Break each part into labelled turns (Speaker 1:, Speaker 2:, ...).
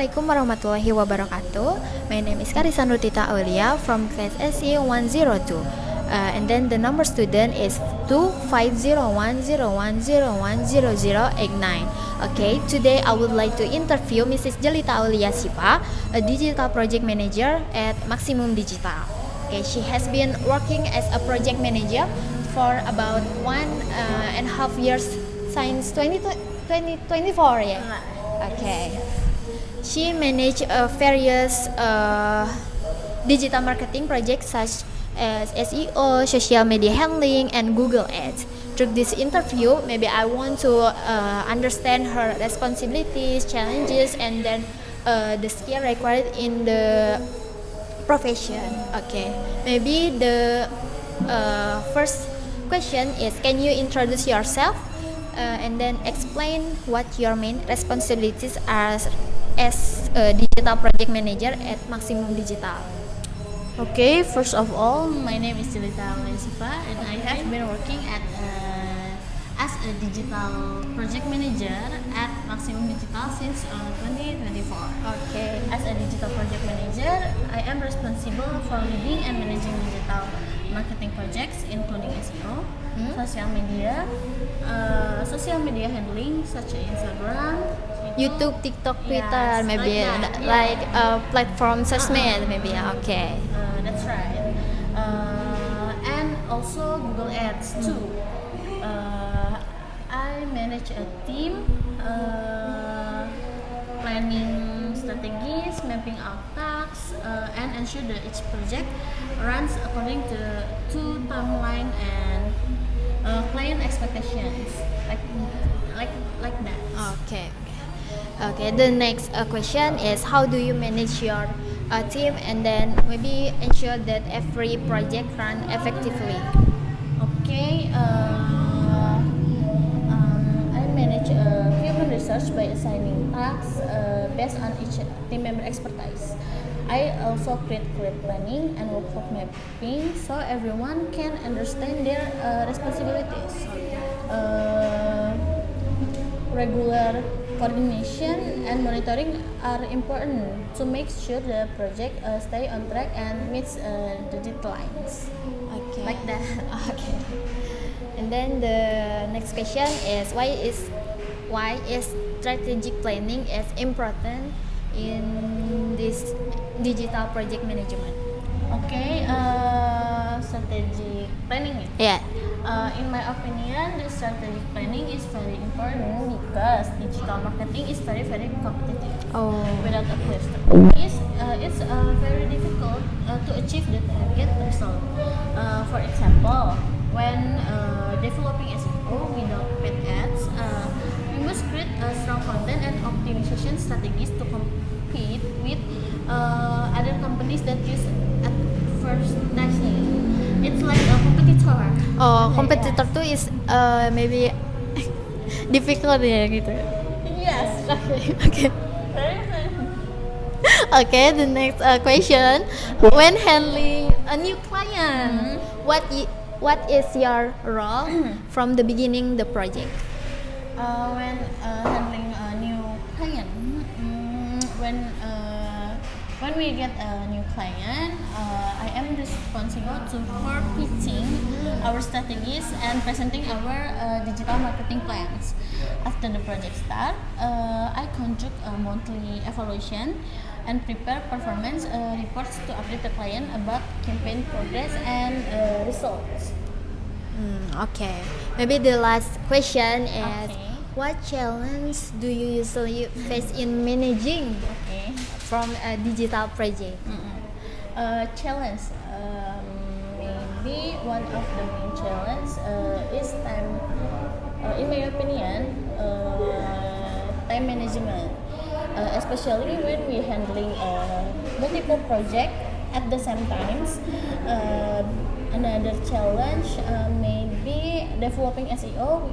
Speaker 1: Assalamualaikum warahmatullahi wabarakatuh. My name is Karisan Rutita Aulia from class SE 102. And then the number student is 25010101089. Okay, today I would like to interview Mrs. Jelita Aulia Sipa, a digital project manager at Maximum Digital. Okay, she has been working as a project manager for about 1.5 years since 2024. Yeah. Okay. She managed various digital marketing projects such as SEO, social media handling, and Google Ads. Through this interview, maybe I want to understand her responsibilities, challenges, and then the skill required in the profession. Okay, maybe the first question is, can you introduce yourself and then explain what your main responsibilities are as a digital project manager at Maximum Digital?
Speaker 2: Okay, first of all, my name is Jelita Sipa, and I have been working as a digital project manager at Maximum Digital since 2024.
Speaker 1: Okay.
Speaker 2: As a digital project manager, I am responsible for leading and managing digital marketing projects, including SEO, social media handling such as Instagram,
Speaker 1: YouTube, TikTok, Twitter,
Speaker 2: Yes,
Speaker 1: maybe
Speaker 2: like that,
Speaker 1: platform sosmed, maybe. Okay.
Speaker 2: That's right. And also Google Ads too. I manage a team, planning strategies, mapping out tasks, and ensure that each project runs according to timeline and client expectations, like that.
Speaker 1: Okay. Okay. The next question is, how do you manage your team and then maybe ensure that every project runs effectively?
Speaker 2: Okay, I manage human research by assigning tasks based on each team member expertise. I also create clear planning and workflow mapping so everyone can understand their responsibilities. Regular coordination and monitoring are important to make sure the project stay on track and meets the deadlines.
Speaker 1: Okay.
Speaker 2: Like that.
Speaker 1: Okay. And then the next question is, why is strategic planning as important in this digital project management?
Speaker 2: Okay, strategic planning.
Speaker 1: Yeah.
Speaker 2: In my opinion, the strategic planning is very important because digital marketing is very competitive.
Speaker 1: Oh.
Speaker 2: Without a clear strategy, it's very difficult to achieve the target result. For example, when developing SEO without paid ads, we must create a strong content and optimization strategies to compete with other companies that use advertising. It's like a competitor.
Speaker 1: Oh, competitor tuh is maybe difficult ya gitu.
Speaker 2: Yes.
Speaker 1: Okay. Okay, the next question. When handling a new client, what is your role from the beginning the project?
Speaker 2: When handling a new client, when we get a new client, I am responsible for pitching our strategies and presenting our digital marketing plans. After the project start, I conduct a monthly evaluation and prepare performance reports to update the client about campaign progress and results.
Speaker 1: Okay. Maybe the last question is,
Speaker 2: Okay.
Speaker 1: what challenge do you usually face in managing
Speaker 2: Okay.
Speaker 1: from a digital project?
Speaker 2: Challenge. Maybe one of the main challenge is time. In my opinion, time management, especially when we handling multiple project at the same times. Another challenge may be developing SEO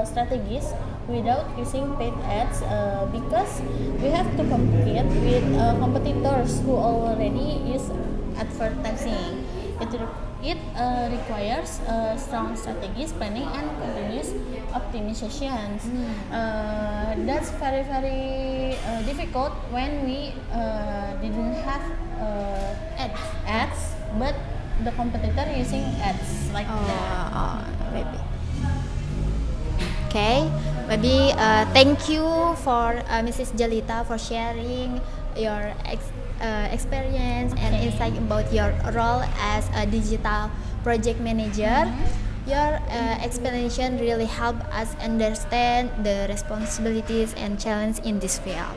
Speaker 2: strategies without using paid ads because we have to compete with competitors who already use advertising. It requires strong strategies, planning, and continuous optimizations. That's very difficult when we didn't have ads, but the competitor using ads like that.
Speaker 1: Maybe. Okay, maybe thank you for Mrs. Jalita for sharing your experience and insight about your role as a digital project manager. Your explanation really helped us understand the responsibilities and challenges in this field.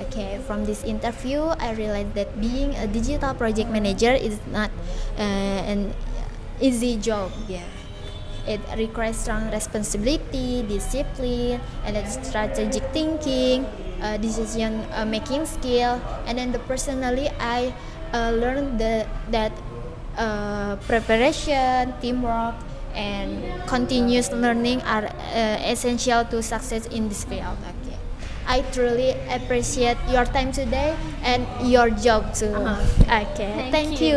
Speaker 1: Okay, from this interview, I realized that being a digital project manager is not an easy job. Yeah. It requires strong responsibility, discipline, and then strategic thinking, decision making skill. And then personally, I learned that preparation, teamwork, and continuous learning are essential to success in this field. Okay. I truly appreciate your time today and your job too. Okay. Thank you.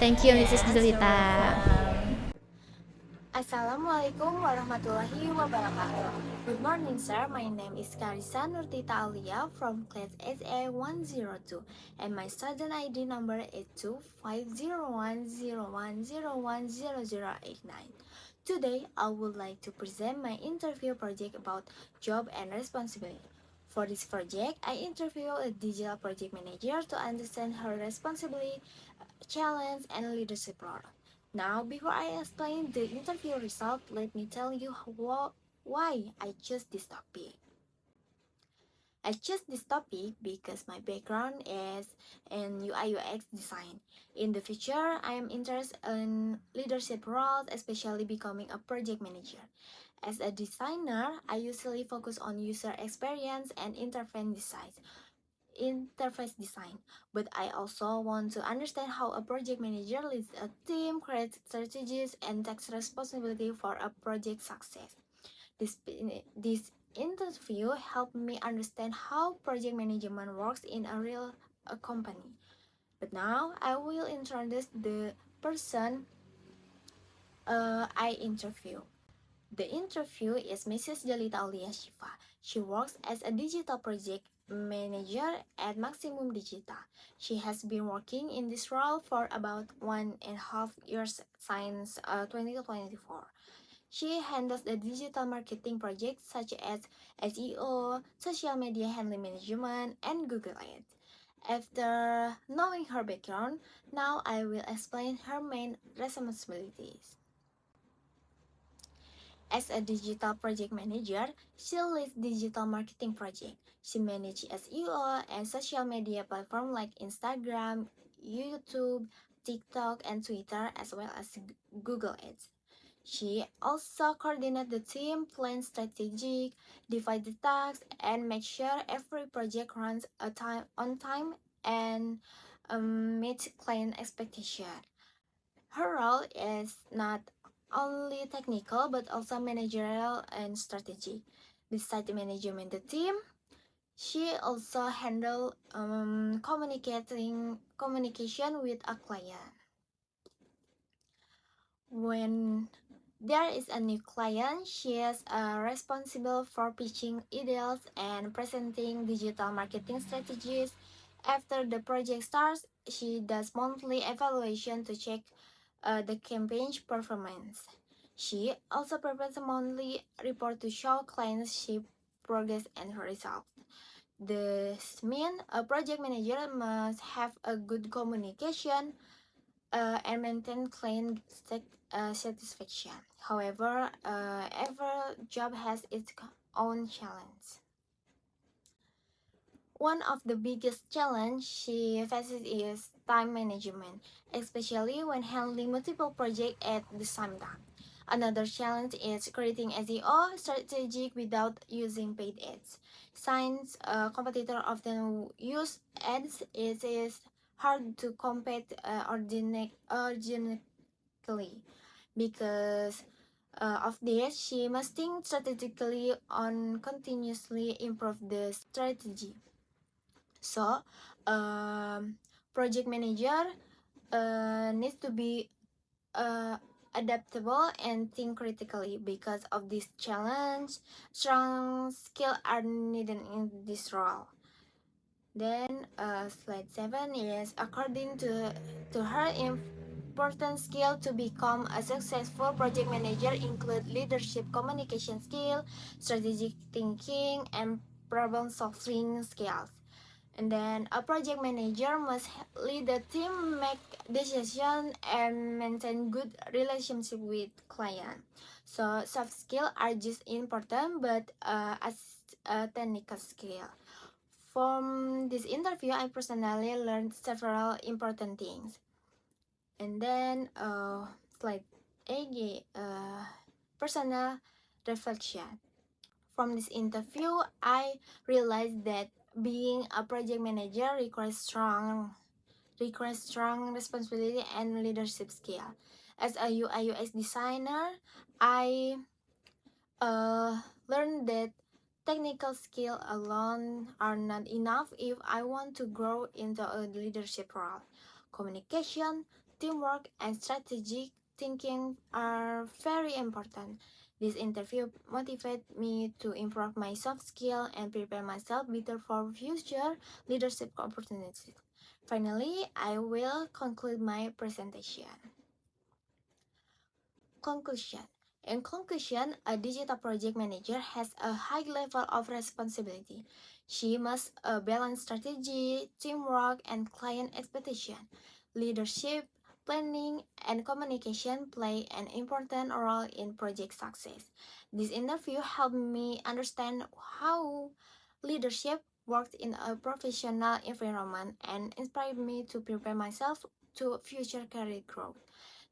Speaker 1: Thank you, Mrs.
Speaker 2: Yes, you're
Speaker 1: Julita.
Speaker 2: welcome.
Speaker 1: Assalamualaikum warahmatullahi wabarakatuh. Good morning, sir. My name is Karisa Nurtita Alia from class SA 102, and my student ID number is 250101010089. Today, I would like to present my interview project about job and responsibility. For this project, I interview a digital project manager to understand her responsibility, challenge, and leadership role. Now, before I explain the interview result, let me tell you why I chose this topic. I chose this topic because my background is in UI UX design. In the future, I am interested in leadership roles, especially becoming a project manager. As a designer, I usually focus on user experience and interface design, but I also want to understand how a project manager leads a team, creates strategies, and takes responsibility for a project success. This interview helped me understand how project management works in a company. But now I will introduce the person I interview. The interview is Mrs. Jalita Aulia Shiva. She works as a digital project manager at Maximum Digital. She has been working in this role for about 1.5 years since 2024. She handles the digital marketing projects such as SEO, social media handling management, and Google Ads. After knowing her background, now I will explain her main responsibilities. As a digital project manager, she leads digital marketing projects. She manages SEO and social media platforms like Instagram, YouTube, TikTok, and Twitter, as well as Google Ads. She also coordinates the team, plans strategic, divides the tasks, and makes sure every project runs on time and meets client expectations. Her role is not only technical but also managerial and strategic. Besides management the team, she also handle communication with a client. When there is a new client, she is responsible for pitching ideas and presenting digital marketing strategies. After the project starts, she does monthly evaluation to check the campaign's performance. She also prepares a monthly report to show clients she progress and her results. This means a project manager must have a good communication and maintain client satisfaction. However, every job has its own challenge. One of the biggest challenges she faces is time management, especially when handling multiple projects at the same time. Another challenge is creating SEO strategic without using paid ads. Since competitors often use ads, it is hard to compete organically. Because of this, she must think strategically on continuously improve the strategy. So, project manager needs to be adaptable and think critically. Because of this challenge, strong skills are needed in this role. Then slide 7 is according to her important skill to become a successful project manager include leadership communication skill, strategic thinking, and problem solving skills. And then a project manager must lead the team, make decisions, and maintain good relationship with client. So soft skills are just important, but as a technical skill. From this interview, I personally learned several important things. And then slide 8, personal reflection. From this interview, I realized that being a project manager requires strong responsibility and leadership skill. As a UI UX designer, I learned that technical skill alone are not enough if I want to grow into a leadership role. Communication, teamwork, and strategic thinking are very important. This interview motivated me to improve my soft skill and prepare myself better for future leadership opportunities. Finally, I will conclude my presentation. Conclusion. In conclusion, a digital project manager has a high level of responsibility. She must balance strategy, teamwork, and client expectation. Leadership, planning, and communication play an important role in project success. This interview helped me understand how leadership works in a professional environment and inspired me to prepare myself to future career growth.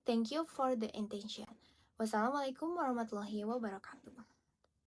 Speaker 1: Thank you for the attention. Wassalamualaikum warahmatullahi wabarakatuh.